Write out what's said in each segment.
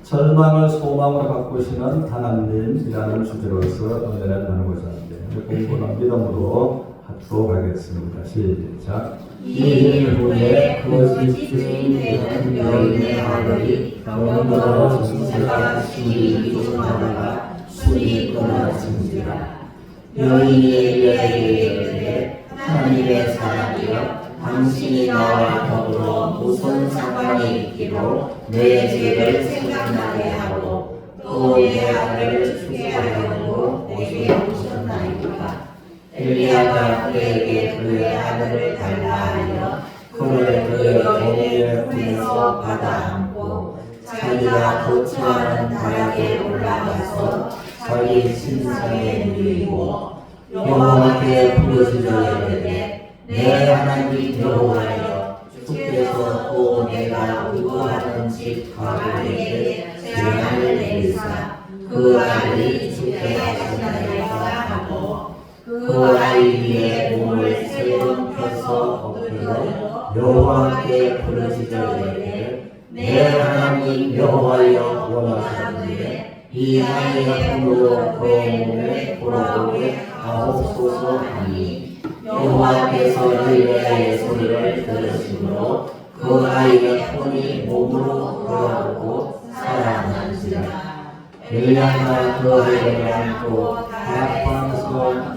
절망을 소망으로 바꾸시는 하나님이라는 주제로서 은혜를 나누고자 하는데 공부는 믿음으로 합독하겠습니다. 시작. 이일 후에 거짓 주인 되는 여인의 아들이 병들어 정세가 심히 이중하다가 술이 끊어진지라. 여인이 엘리야에게 이르되 하나님의 사람이여 당신이 나와 더불어 무슨 상관이 있기로 내 죄를 생각나게 하고 또 내 아들을 죽게 하려고 내게 오셨나이까. 엘리야가 그에게 그의 아들을 달라 하여 그를 그 여인의 품에서 받아안고 자기가 거처하는 다락에 올라가서 자기 침상에 누이고 여호와께 부르짖어 이르되 내 하나님 여호와여 주께서 또 내가 의거하는 집 가족에게 재앙을 내리사 그 아들이 죽게 하시나이까 하고 그 아이 위에 몸을 세 번 펴서 엎드려 여호와께 부르짖어 이르되 내 하나님 여호와여 원하시는데 이 아이의 품으로 그의 몸에 돌아오게 하옵소서 하니 여호와께서 엘리야의 소리를 들으심으로 그 아이의 손이 몸으로 돌아오고 살아난지라. 엘리야가 그 아이를 안고 다락방에서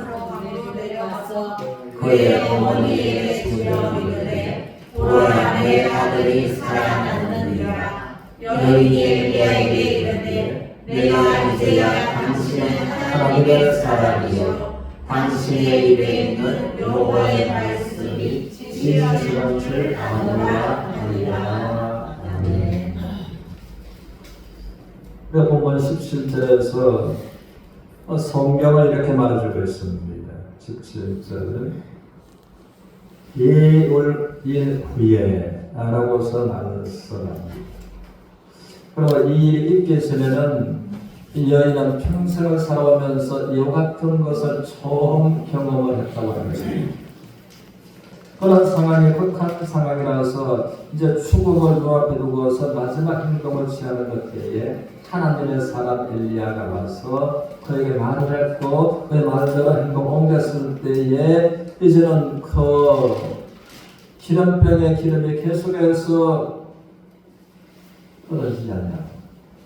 그의 어머니에게 주려 이르되 보라 내 아들이 살아났느니라. 여인이 엘리야에게 이르되 내가 이제야 당신의 하나님의 사람이요 당신의 입에 있는 여호와의 말씀이 진실한 줄 아노라 하리라. 아멘. 본문 17절에서 성경을 이렇게 말해주고 있습니다. 17절은 이일 후에 라고서 말을 써납니다. 그리고 이 일이 있기 전에는 이 여인은 평생을 살아오면서 이와 같은 것을 처음 경험을 했다고 하는 것입니다. 그런 상황이 극한 상황이라서 이제 죽음을 눈앞에 두고서 마지막 행동을 취하는 그때에 하나님의 사람 엘리야가 와서 그에게 말을 했고 그의 말대로 행동을 옮겼을 때에 이제는 그 기름병의 기름이 계속해서 떨어지지 않냐.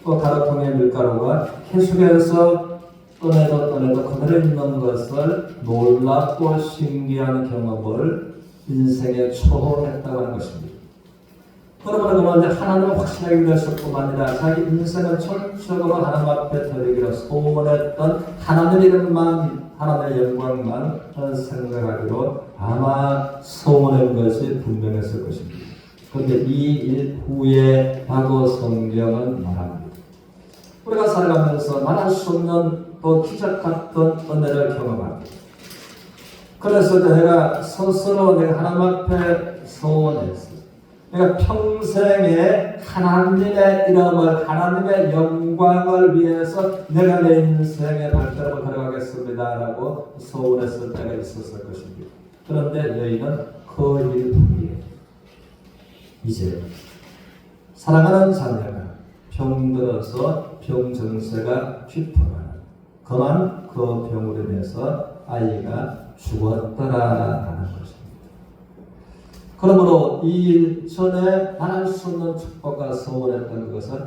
또 가루통의 밀가루가 계속해서 떠내도 그대로 있는 것을 놀랍고 신기한 경험을 인생에 초월했다고 하는 것입니다. 그러면 하나님을 확신하게 되었을 뿐만 아니라 자기 인생을 전적으로 하나님 앞에 드리기로 소원했던 하나님의 이름만, 하나님의 영광만 생각하기로 아마 소원한 것이 분명했을 것입니다. 그런데 이 일 후에 라고 성경은 말합니다. 우리가 살아가면서 말할 수 없는 또 기적 같은 은혜를 경험합니다. 그래서 내가 스스로 내가 하나님 앞에 소원했어요. 내가 평생에 하나님의 이름을, 하나님의 영광을 위해서 내가 내 인생의 발걸음을 걸어가겠습니다 라고 소원했을 때가 있었을 것입니다. 그런데 여인은 그 일 후에 이제 사랑하는 자녀가 병들어서 병증세가 깊어가는 그만 그 병으로 인해서 아이가 죽었더라라는 것입니다. 그러므로 이 일 전에 말할 수 없는 축복과 소원했던 것은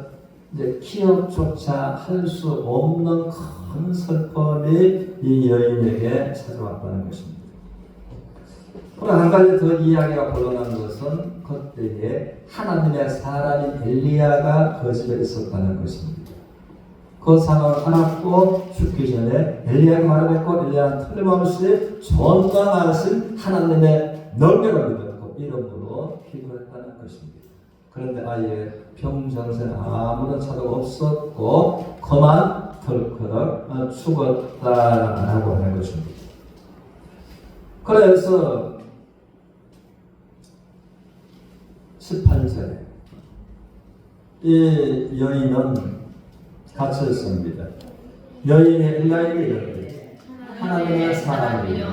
이제 기억조차 할 수 없는 큰 슬픔이 이 여인에게 찾아왔다는 것입니다. 그리고 한 가지 더 이야기가 불어난 것은 그때에 하나님의 사람인 엘리야가 그 집에 있었다는 것입니다. 그 상황을 알았고 죽기 전에 엘리야가 말했고 엘리야는 틀림없이 전강하신 하나님의 능력을 믿었고 이름으로 기도했다는 것입니다. 그런데 아예 병정세는 아무런 차도가 없었고 그만 덜커덕 죽었다라고 하는 것입니다. 그래서 18절에 이 여인은 갇혔습니다. 여인이 엘리야에게 이르되 하나님의 사람이여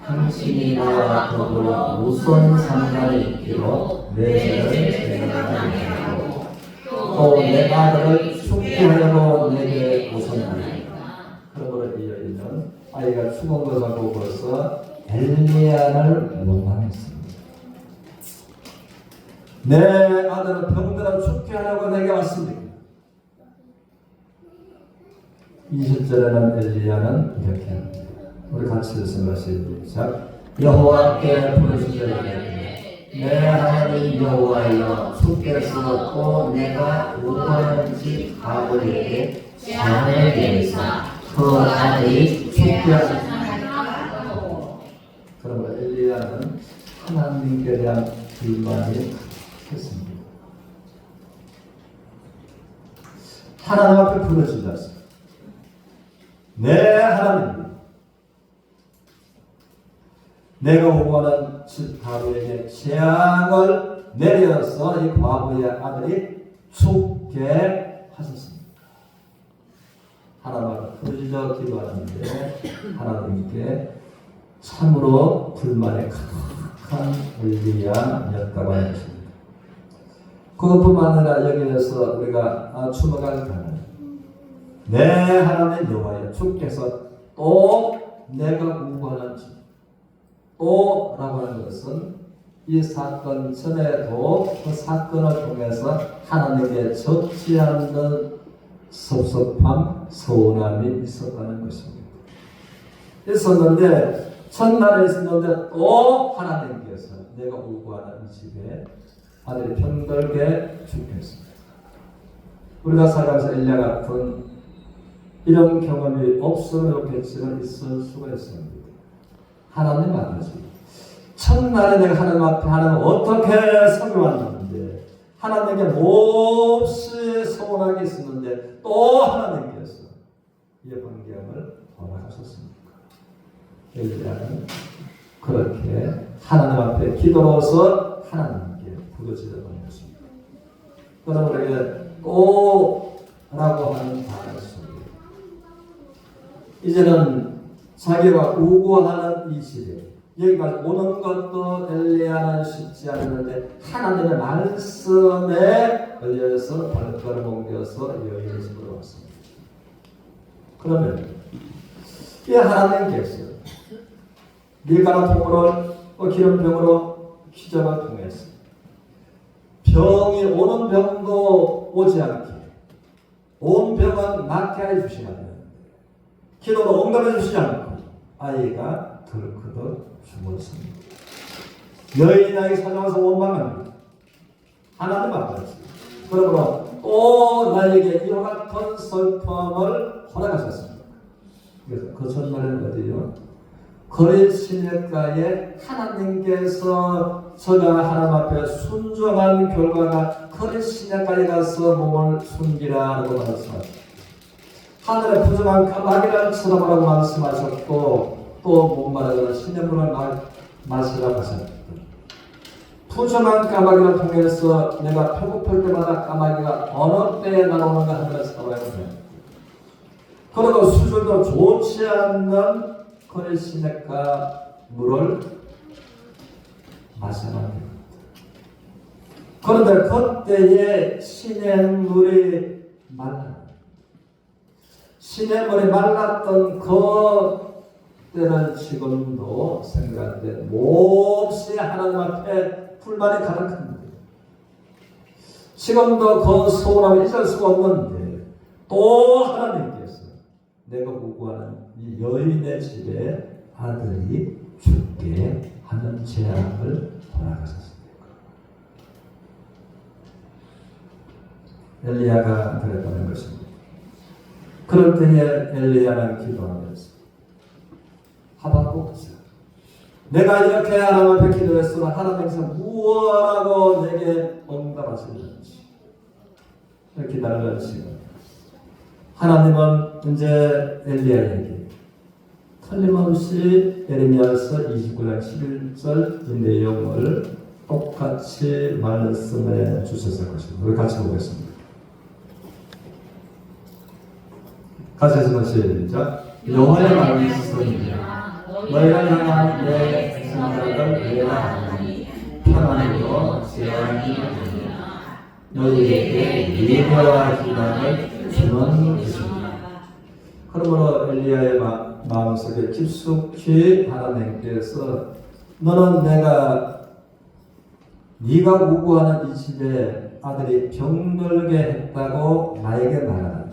당신이 나와 더불어 무슨 상관이 있기로 내 죄를 생각나게 하고 또 내 아들을 죽게 하려고 내게 오셨나이까. 그러므로 이 여인은 아이가 죽은 것을 보고서 엘리야를 원망했습니다. 내 아들은 병들어 죽게 하려고 내게 왔습니다. 20절에는 엘리야는 이렇게 합니다. 우리 같이 읽으시죠. 시작. 여호와께 부르시되 내 하나님 여호와여 주께서 또 내가 요구하는 집 아버지에게 재앙을 내리사 그 아들이 죽게 하시나이까. 그러므로 엘리야는 하나님께 대한 불만이 했습니다. 하나님 앞에 부르짖었습니다. 내 하나님, 내가 오고하는 집 가부에게 재앙을 내려서 이 과부의 아들이 죽게 하셨습니다. 하나님 앞에 부르짖어 기도하는데 하나님께 참으로 불만이 가득한 엘리야였다고 하는 것입니다. 그것뿐만 아니라 여기에서 우리가 주목할 단어는 내 하나님 여호와여 주께서 또 내가 구하는 집 또라고 하는 것은 이 사건 전에도 그 사건을 통해서 하나님께 적지 않는 섭섭함, 서운함이 있었다는 것입니다. 있었는데 첫날에 있었는데 또 하나님께서 내가 구하는 이 집에 아들이 병들게 죽겠습니다. 우리가 살아가면서 엘리야 같은 이런 경험이 없으면 좋겠지만 있을 수가 있습니다. 하나님 앞에서 첫날에 내가 하나님 앞에 하나님 어떻게 섬겨왔는데 하나님께 몹시 서운하게 있었는데 또 하나님께서 이 환경을 허락하셨습니까? 엘리야는 그렇게 하나님 앞에 기도로서 하나님께 부르짖었던 것입니다. 그러나 우리에게 또라고 하는 단어 속에 이제는 자기가 우고하는 이 집에 여기까지 오는 것도 엘리야는 쉽지 않았는데 하나님의 말씀에 걸려서 발걸음 옮겨서 여인의 집으로 왔습니다. 그러면 이 하나님께서 밀가루 통으로 기름병으로 기적을 통해서 병이 오는 병도 오지 않게 온 병은 낫게 해주시면 됩니다. 기도도 응답해 주시지 않고 아이가 덜커덕 죽었습니다. 여인에게 찾아와서 원망합니다. 하나님 앞에서 그러므로 또 나에게 이와 같은 슬픔을 허락하셨습니다. 그래서 그 전날에는 어디요? 거리 시냇가에 하나님께서 저가 하나님 앞에 순종한 결과가 거리 시냇가에 가서 몸을 숨기라라고 말씀하셨습니다. 하늘의 부정한 까마귀를 쳐다보라고 말씀하셨고 또 목마르거나 시냇물을 마시라고 하셨습니다. 부정한 까마귀를 통해서 내가 배고플 때마다 까마귀가 어느 때에 나오는가 하늘을 쳐다봐야 됩니다. 그리고 수준도 좋지 않는 거리 시냇가 물을 마셔야 됩니다. 그런데 그때의 시냇물이 말라. 시냇물이 말랐던 그 때는 지금도 생각하는데 몹시 하나님 앞에 불만이 가득합니다. 지금도 그 서운함을 잊을 수가 없는데 또 하나님께서 내가 구구하는 이 여인의 집에 아들이 죽게 하는 재앙을 허락하셨습니다. 엘리야가 그랬다는 것입니다. 그럴 때에 엘리야는 기도하면서 하박국자 내가 이렇게 하나님 앞에 기도했으나 하나님께서 무엇하고 내게 응답하시는지 기다리는 시간 하나님은 이제 엘리야에게 틀림없이 예레미야서 29장 11절 이 내용을 똑같이 말씀해 주셨을 것입니다. 우리 같이 보겠습니다. 같이 해서 시작. 여호와의 말씀이 있으니라 너희를 향한 내 백성들을 외워하니 평안으로 재앙이 아니라 너희에게 예배와 기도를 주는 것입니다. 그러므로 엘리야의 마음속에 깊숙이 하나님께서 너는 네가 구구하는 이 집에 아들이 병들게 했다고 나에게 말하라.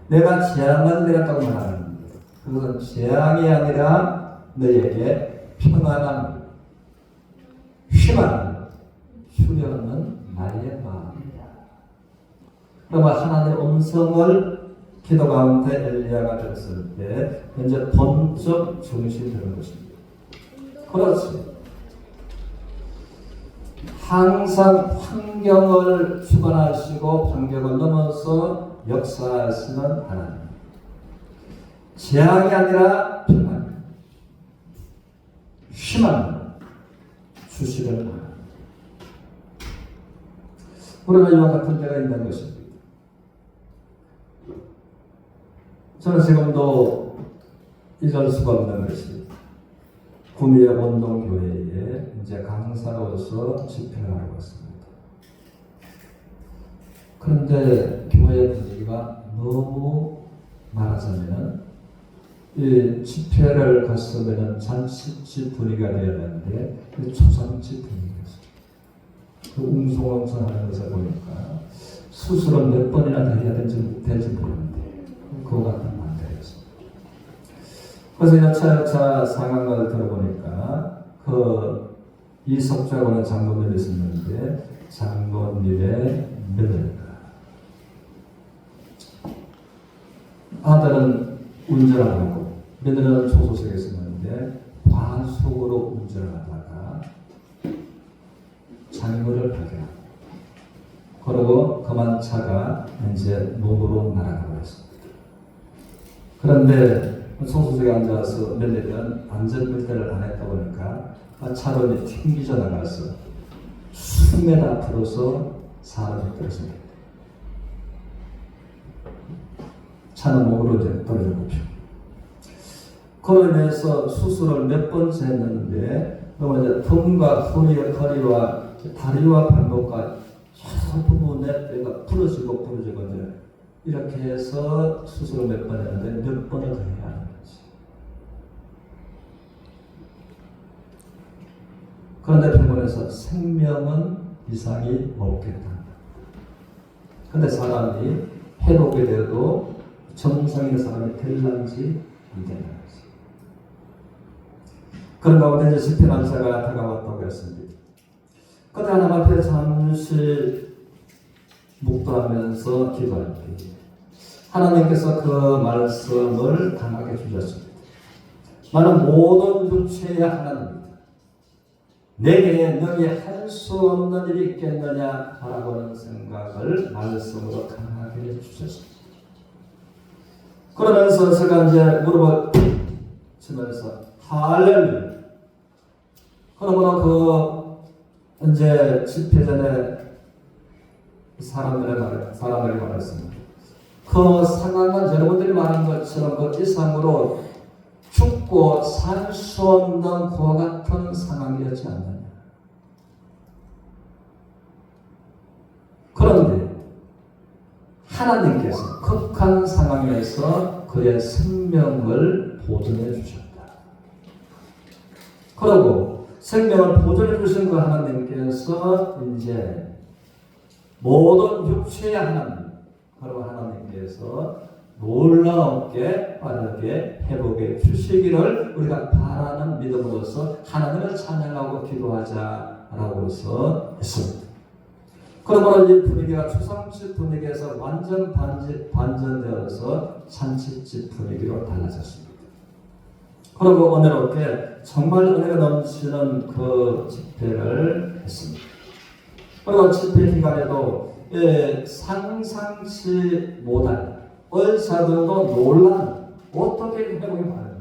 내가 재앙을 내렸다고 말하는데 그것은 재앙이 아니라 너에게 평안함, 희망 주려는 나의 마음이다. 그러면 하나님의 음성을 기도 가운데 엘리야가 들었을 때 이제 본적 정신이 드는 것입니다. 그렇지. 항상 환경을 주관하시고 환경을 넘어서 역사하시는 하나님. 재앙이 아니라 평안, 희망 주시는 하나님. 우리가 이와 같은 때가 있는 것입니다. 저는 지금도 잊을 수가 없는 것이 구미의 원동교회에 이제 강사로서 집회를 하고 있습니다. 그런데 교회 분위기가 너무 말하자면 이 집회를 갔으면 잔치집 분위기가 되어야 되는데 초상집 분위기였어요. 그 웅성웅성하는 것을 보니까 수술은 몇 번이나 해야 될지 모르는데 그거 같은 만들었습니다. 그래서 여차여차 상황을 들어보니까 이석자고는 장로님이 있었는데 장로님의 며느리가 아들은 운전을 하고 며느리는 조소석에 있었는데 과속으로 운전을 하다가 장로를 발견하고 그러고 그만 차가 이제 노으로 날아가고 있습니다. 그런데 소수석에 앉아서 며느리는 안전벨트를 안 했다 보니까 차로 튕기져 나가서 수몇 앞으로서 사람이 떨어집니다. 차는 목으로 떨어졌고 그로 인해서 수술을 몇 번째 했는데 그러면 이제 등과 허리와 다리와 발목과 여러 부분에 뼈가 부러지고 이제 이렇게 해서 수술을 몇 번 했는데 몇 번을 더 해야 하는 거지. 그런데 병원에서 생명은 이상이 없겠다. 그런데 사람이 해롭게 되어도 정상인 사람이 될런지 안 되는 거지. 그런 가운데 이제 집회 날짜가 다가왔다고 했습니다. 그때 하나님 앞에 잠시 묵도하면서 기도할 때 하나님께서 그 말씀을 강하게 주셨습니다. 나는 모든 육체의 하나님이다. 내게 너희 할 수 없는 일이 있겠느냐 바라보는 생각을 말씀으로 강하게 주셨습니다. 그러면서 제가 이제 무릎을 치면서 할렐루야. 그러므로 이제 집회 전에 사람들이 말했습니다. 그 상황은 여러분들이 말한 것처럼 그 이상으로 죽고 살 수 없는 그와 같은 상황이었지 않느냐. 그런데 하나님께서 극한 상황에서 그의 생명을 보존해 주셨다. 그리고 생명을 보존해 주신 그 하나님께서 이제 모든 육체의 하나님, 그리고 하나님께서 놀라웠게 빠르게 회복해 주시기를 우리가 바라는 믿음으로서 하나님을 찬양하고 기도하자라고서 했습니다. 그러므로 이 분위기가 초상집 분위기에서 완전 반전되어서 잔치집 분위기로 달라졌습니다. 그리고 은혜롭게 정말 은혜가 넘치는 그 집회를 했습니다. 그리고 집회 기간에도 상상치 못할 의사들도 놀란 어떻게 회복이 많은가.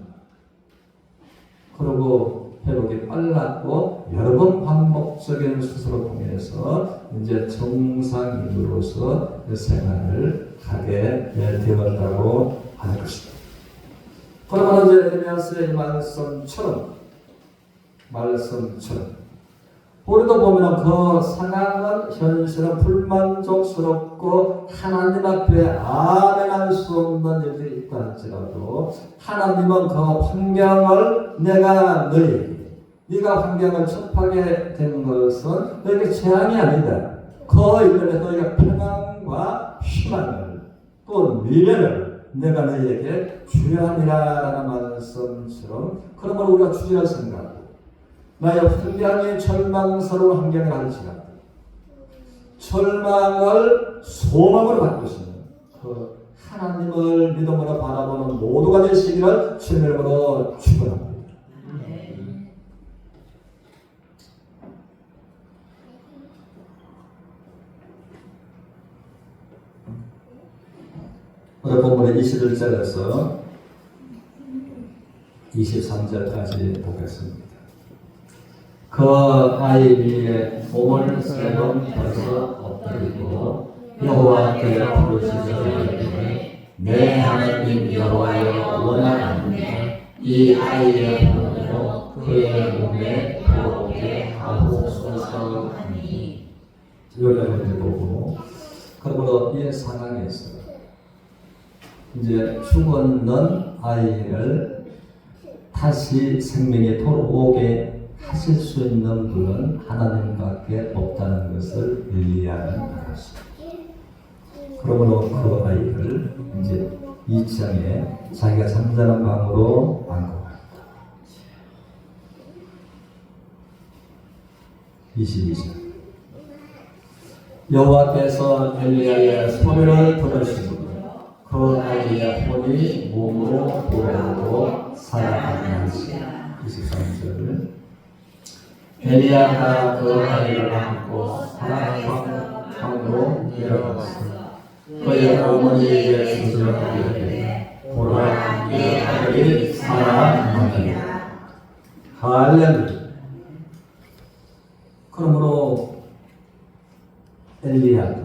그리고 회복이 빨랐고 여러 번 반복적인 수술을 통해서 이제 정상인으로서 생활을 하게 되었다고 하는 것입니다. 그러면 이제 에레미야서의 말씀처럼 우리도 보면 그 상황은 현실은 불만족스럽고 하나님 앞에 아멘할 수 없는 일들이 있다 할지라도 하나님은 그 환경을 내가 네가 환경을 접하게 된 것은 너에게 재앙이 아니다. 그 일들에 너희가 평안과 희망을 또 미래를 내가 너희에게 주야하리라라는 말씀처럼 그러므로 우리가 주의할 생각 나의 환경이 절망스러운 환경을 할지라도 절망을 소망으로 바꾸시는 그 하나님을 믿음으로 바라보는 모두가 되시기를 주님으로 축원합니다. 오늘 본문의 21절에서 23절까지 보겠습니다. 그 아이 위에 몸을 세 번 펴서 엎드리고 여호와께 부르시되 내 하나님 여호와여 원하건대 이 아이의 몸으로 그의 몸에 들어오게 하옵소서 하니 여기까지 보고 그러므로 이 상황에서 이제 죽었는 아이를 다시 생명에 돌아오게 하실 수 있는 분은 하나님밖에 없다는 것을 엘리야는 알았습니다. 그러므로 그 아이를 이제 2층에 자기가 잠자는 방으로 안고 갑니다. 22절 여호와께서 엘리야의 소리를 들으시고 그 아이의 혼이 몸으로 돌아오고 살아나니라. 23절 엘리야가 그 아이를 안고 사방으로 내려갔으나 그의 어머니에게 주저하되 보라 내 아들이 살아나니라. 할렐루야. 그러므로 엘리야도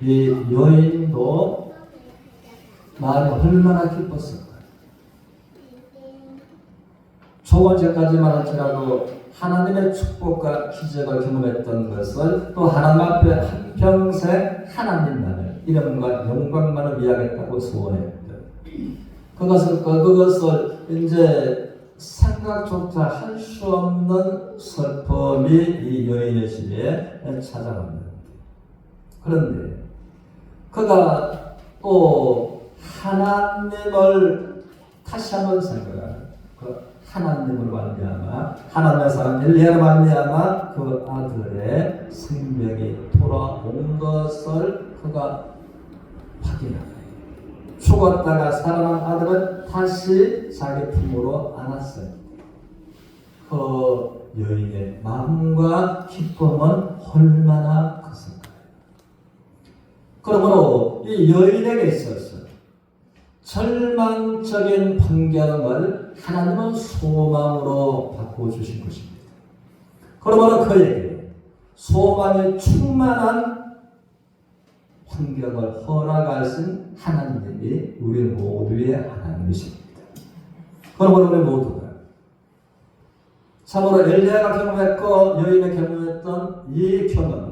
이 여인도 마음이 얼마나 기뻤을까. 초원제까지만 할지라도 하나님의 축복과 기적을 경험했던 것을 또 하나님 앞에 한평생 하나님만을 이름과 영광만을 위하겠다고 소원했다. 그것을 이제 생각조차 할 수 없는 슬픔이 이 여인의 집에 찾아갑니다. 그런데 그가 또 하나님을 다시 한번 생각하는 하나님을 말미암아 하나님의 사람 엘리야를 말미암아 그 아들의 생명이 돌아온 것을 그가 확인하고 죽었다가 살아난 아들은 다시 자기 품으로 안았어요. 그 여인의 마음과 기쁨은 얼마나 컸을까요? 그러므로 이 여인에게 있어서 절망적인 환경을 하나님은 소망으로 바꿔주신 것입니다. 그러므로 그에게 소망이 충만한 환경을 허락하신 하나님이 우리 모두의 하나님이십니다. 그러므로 우리 모두가 참으로 엘리야가 경험했고 여인이 경험했던 이 경험을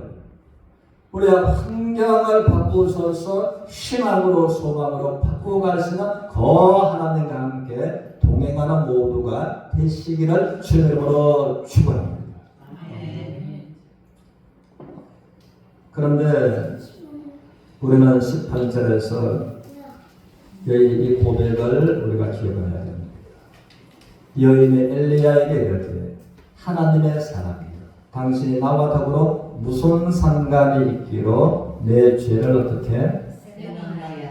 우리가 환경을 바꾸셔서 희망으로 소망으로 바꾸어 가시는 그 하나님과 함께 동행하는 모두가 되시기를 주님으로 축원합니다. 그런데 우리는 18절에서 이 고백을 우리가 기억해야 됩니다. 여인이 엘리야에게 이르되 하나님의 사람이여 당신이 나와 더불어 무슨 상관이 있기로 내 죄를 어떻게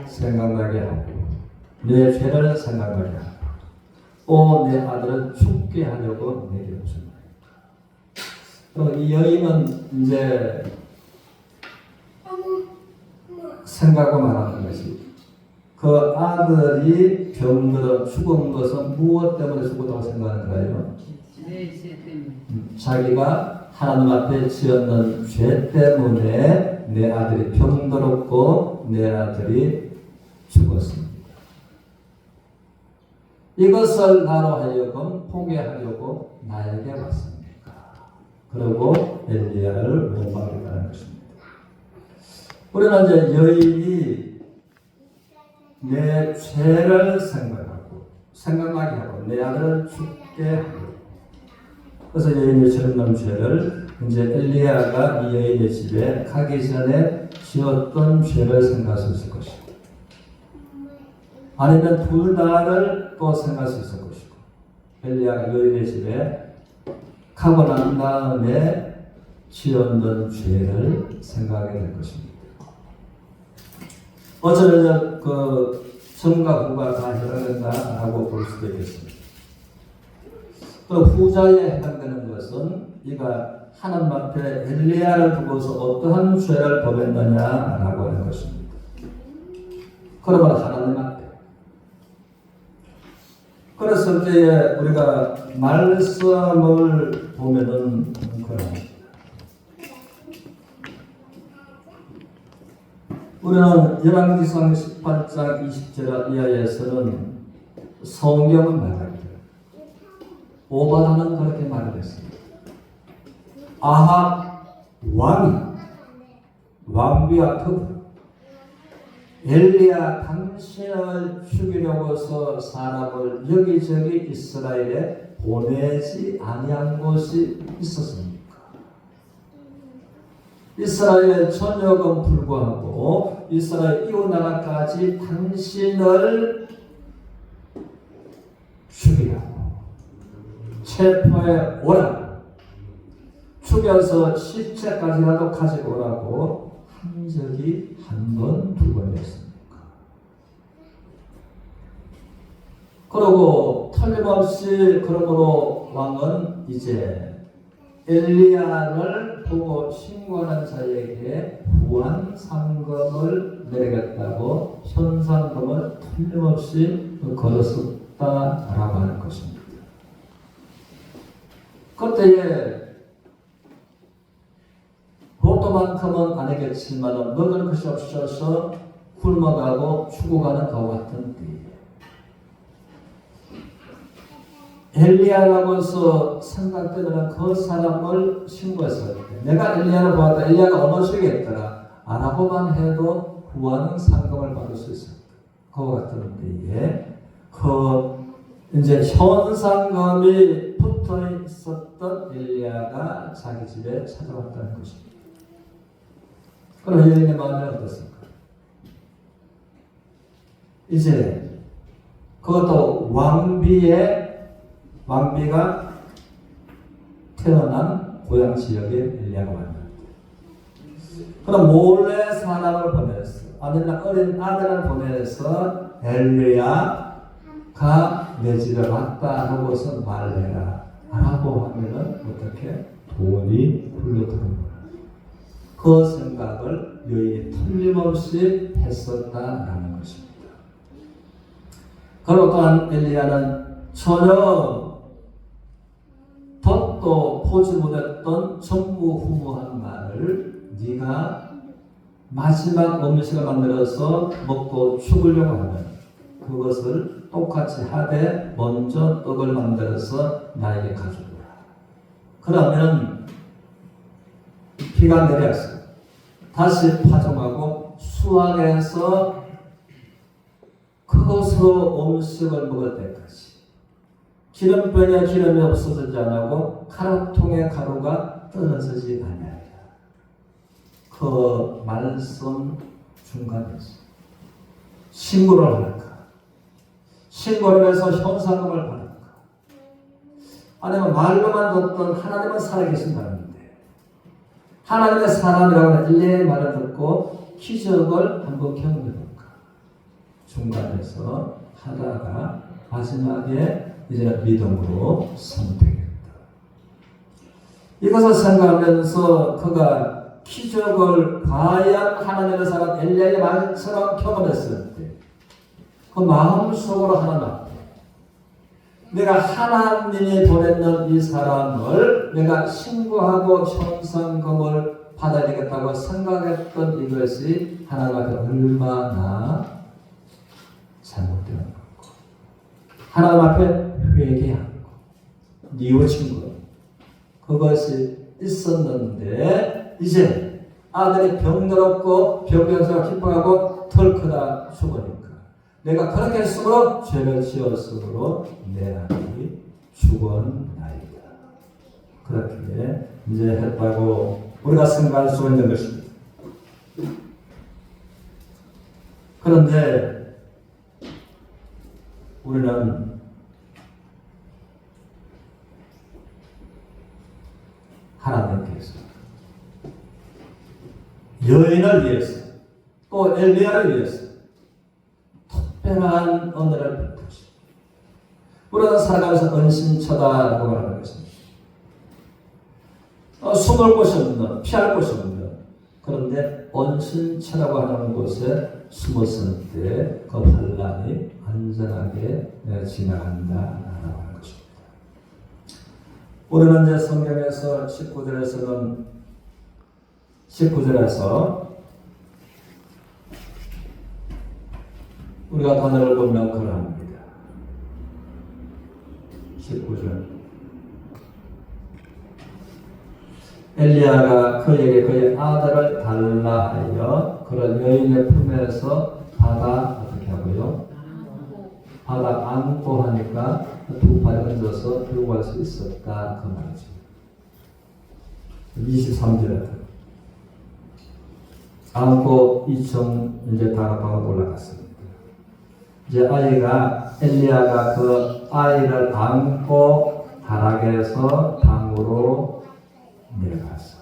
생각나게 하고 내 죄를 생각나게 하고 또 내 아들은 죽게 하려고 내게 오셨나이까. 이 여인은 이제 생각하고 말하는 것이 그 아들이 병들어 죽은 것은 무엇 때문에 죽었다고 생각하는가요? 자기가 하나님 앞에 지었는 죄 때문에 내 아들이 병들었고 내 아들이 죽었습니다. 이것을 나로 하여금 포기하려고 나에게 왔습니까? 그 그리고 엘리야를 못 막겠다는 것입니다. 우리는 이제 여인이 내 죄를 생각나게 하고 내 아들을 죽게 하고, 그래서 여인이 저런 죄를 이제 엘리야가 이 여인의 집에 가기 전에 지었던 죄를 생각할 수 있을 것이고, 아니면 둘 다를 또 생각할 수 있을 것이고, 엘리야가 여인의 집에 가고 난 다음에 지었던 죄를 생각하게 될 것입니다. 어쩌면 그 전과 후가 다 해당된다라고 볼 수도 있겠습니다. 또 후자에 해당되는 것은 이가 하나님 앞에 엘리야를 두고서 어떠한 죄를 범했느냐라고 하는 것입니다. 그러면 하나님 앞에. 그랬을 때에 우리가 말씀을 보면은 그럽니다. 우리는 열왕기상 18장 20절 이하에서는 성경은 말합니다. 오바다는 그렇게 말을 했습니다. 아합 왕비와 더불어 엘리야 당신을 죽이려고서 사람을 여기저기 이스라엘에 보내지 아니한 곳이 있었습니까? 이스라엘 전역은 불구하고 이스라엘 이웃 나라까지 당신을 죽이라고 체포해 오라고 죽여서 시체까지라도 가지고 오라고 한 적이 한 번, 두 번이었습니까? 그리고 틀림없이 그러므로 왕은 이제 엘리야를 보고 신고하는 자에게 후한 상금을 내리겠다고 현상금을 틀림없이 걸었었다라고 하는 것입니다. 그때에 로또만큼은 아니겠지만 먹을 것이 없어서 굶어가고 죽어가는 것과 같은 때에 엘리야라고서 생각되는 그 사람을 신고했을 때 내가 엘리야를 보았다. 엘리야가 어느 지역에 있더라. 알아보만 해도 후한 상금을 받을 수 있었다. 그와 같은 때에 그 이제 현상금이 붙어 있었던 엘리야가 자기 집에 찾아왔다는 것입니다. 그럼 여인의 마음이 어떻습니까? 이제 그것도 왕비가 태어난 고향 지역에 엘리야가 왔다. 그럼 몰래 사람을 보내서 아니면 어린 아들을 보내서 엘리야가 내 집에 왔다 하고서 말해라 라고 하면은 어떻게 돈이 굴러들어오는 거야. 그 생각을 여인이 틀림없이 했었다라는 것입니다. 그리고 또한 엘리야는 전혀 덧도 보지 못했던 전무후무한 말을 네가 마지막 음식을 만들어서 먹고 죽으려고 하면 그것을 똑같이 하되 먼저 떡을 만들어서 나에게 가져오라. 그러면 비가 내려서 다시 파종하고 수확해서 그것으로 음식을 먹을 때까지 기름병에 기름이 없어지지 않고 가루통에 가루가 떨어지지 않아야 그 말씀 중간에서 신고를 할까? 신고를 해서 현상금을 받을까? 아니면 말로만 듣던 하나님은 살아계신다는데 하나님의 사람이라고 하는 엘리야의 말을 듣고 기적을 한번 경험해볼까? 중간에서 하다가 마지막에 이제 믿음으로 선택했다. 이것을 생각하면서 그가 기적을 과연 하나님의 사람 엘리야의 말처럼 경험했을 때 그 마음속으로 하나님 앞에 내가 하나님이 보냈는 이 사람을 내가 신고하고 현상금을 받아야 되겠다고 생각했던 이것이 하나님 앞에 얼마나 잘못된 것이고 하나님 앞에 회개하고 뉘우친 것 그것이 있었는데 이제 아들이 병들었고 병변사가 기뻐하고 털크다 죽으니까 내가 그렇게 했으므로 죄를 지었으므로 내 아들이 죽었나이다. 그렇게 이제 했다고 우리가 생각할 수 있는 것입니다. 그런데 우리는 하나님께서 여인을 위해서 또 엘리야를 위해서 특별한 은혜를 베푸시고 우리는 살아가면서 은신처다라고 말하는 것입니다. 숨을 곳이 없는, 피할 곳이 없는, 그런데 은신처라고 하는 곳에 숨었을 때 그 환난이 안전하게 지나간다라고 하는 것입니다. 우리는 이제 성경에서 19절에서 우리가 단어를 보면 그러합니다. 19절 엘리야가 그에게 그의 아들을 달라 하여 그를 여인의 품에서 받아 어떻게 하고요? 받아 안고 하니까 두 팔에 얹어서 들고 갈 수 있었다 그 말이죠. 23절에 안고 2층 이제 다락방으로 올라갔습니다. 이제 엘리야가 그 아이를 안고 다락에서 방으로 내려갔어.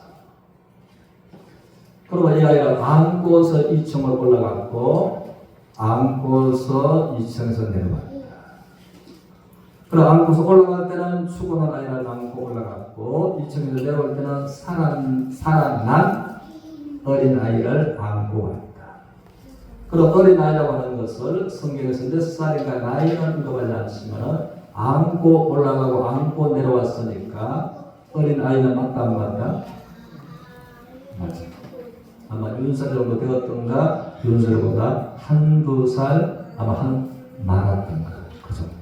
그리고 이 아이를 안고서 2층으로 올라갔고 안고서 2층에서 내려갔다. 그리고 안고서 올라갈 때는 죽어난 아이를 안고 올라갔고 2층에서 내려올 때는 살아난 어린 아이를 안고 왔다. 그리고 어린 아이라고 하는 것을 성경에서 몇 살인가 나이는 언급하지 않지만 안고 올라가고 안고 내려왔으니까 어린 아이는 맞다 안 맞다? 맞아. 아마 윤석 정도 되었던가 윤석보다 한두 살 아마 많았던가 그 정도.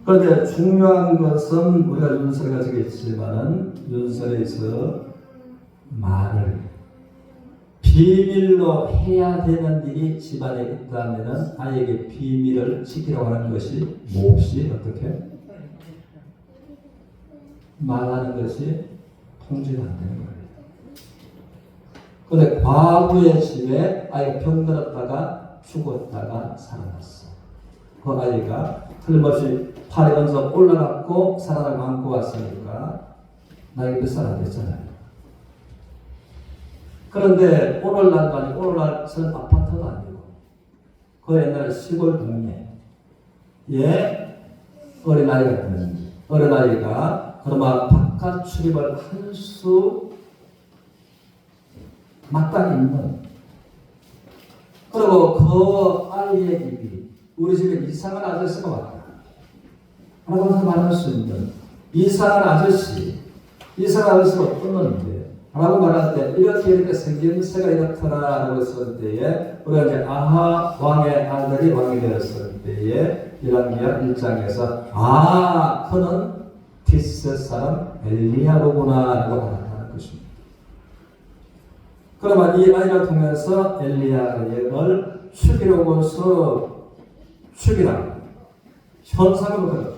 그런데 중요한 것은 우리가 윤석이가 저기 있지만은 윤석에서 말을 비밀로 해야 되는 일이 집안에 있다면은 아이에게 비밀을 지키라고 하는 것이 몹시 어떻게? 말하는 것이 통제가 안 되는 거예요. 그런데 과부의 집에 아이가 병들었다가 죽었다가 살아났어. 그 아이가 틀림없이 팔에 얹어 올라갔고 살아나고 안고 왔으니까 나이가 몇 살 안 됐잖아요. 그런데 오늘날도 아니고 오늘날은 아파트도 아니고 그 옛날 시골 동네에 어린아이가 있는데 어린아이가 그러면 바깥 출입을 할 수 마땅히 있는 그리고 그 아이의 입이 우리 집에 이상한 아저씨가 왔다 라고 해서 말할 수 있는 이상한 아저씨로 떴는데 라고 말할 때 이렇게 생김새가 이렇더라 라고 했을 때에 우리가 이제 아하 왕의 아들이 왕이 되었을 때에 열왕기하 1장에서 그는 디스 사람 엘리야로구나 라고 나타나는 것입니다. 그러면 이 아이를 통해서 엘리야를 죽이려고서 죽이라 현상으로 그렸다.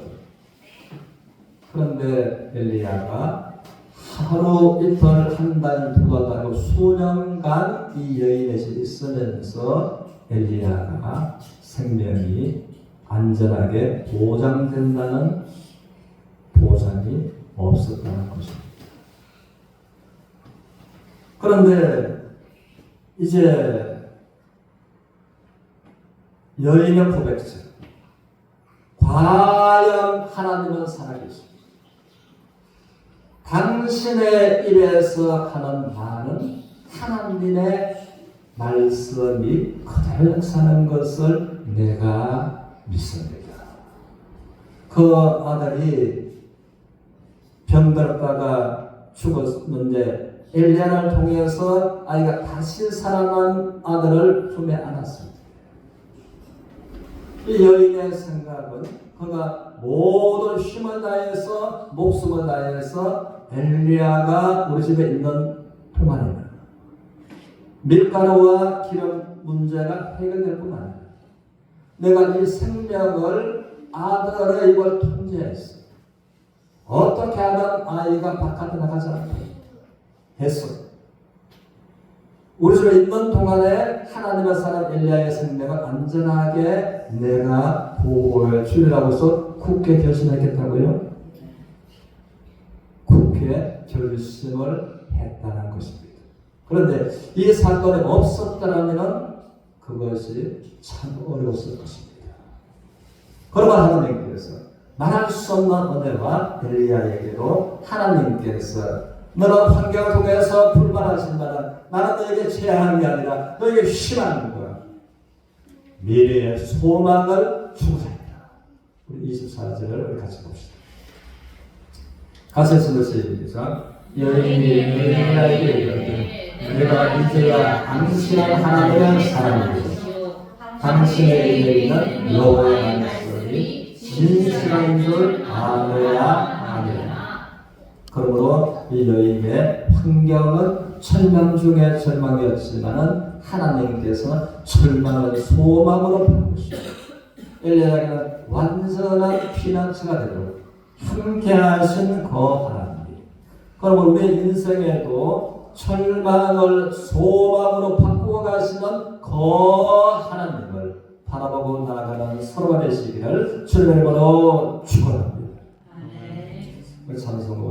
그런데 엘리야가 하루 이틀 한 달 두 달 하고 수년간 이 여인의 집에 있으면서 엘리야가 생명이 안전하게 보장된다는 보장이 없었다는 것입니다. 그런데 이제 여인의 고백처 과연 하나님은 살아계십니다. 당신의 입에서 하는 말은 하나님의 말씀이 그대로 사는 것을 내가 믿습니다. 그 아들이 병들었다가 죽었는데 엘리야를 통해서 아이가 다시 살아난 아들을 품에 안았습니다. 이 여인의 생각은 그가 모든 힘을 다해서 목숨을 다해서 엘리야가 우리 집에 있는 동안에는 밀가루와 기름 문제가 해결될 뿐만 아니라 내가 이 생명을 아들의 입을 통제했어. 어떻게 하면 아이가 바깥에 나가지 않게 했어. 우리 집에 있는 동안에 하나님의 사람 엘리야의 생명을 안전하게 내가 보호해 주리라고 해서 굳게 결심했겠다고요? 굳게 결심을 했다는 것입니다. 그런데 이 사건이 없었더라면 그것이 참 어려웠을 것입니다. 그러면 하나님께서 말할 수 없는 은혜와 엘리야에게도 하나님께서 너는 환경을 통해서 불만하지만 나는 너에게 재앙이 아니라 너에게 희망과 미래의 소망을 주고자. 우리 24절을 같이 봅시다. 같이 읽으시죠. 여인이 엘리야에게 이르되 내가 이제야 당신을 하나님의 사람이고 당신의 이르기는 여호와의 말씀이 진실한 줄 아노야 아니라. 그러므로 이 여인의 환경은 절망 중에 절망이었지만 하나님께서 절망을 소망으로 바꾸시고 엘리야에게는 완전한 피난처가 되도록 함께하신 그 하나님. 그러면 우리 인생에도 절망을 소망으로 바꾸어 가시는 그 하나님을 바라보고 나아가는 서로가 되시기를 주님의 이름으로 축원합니다. 찬송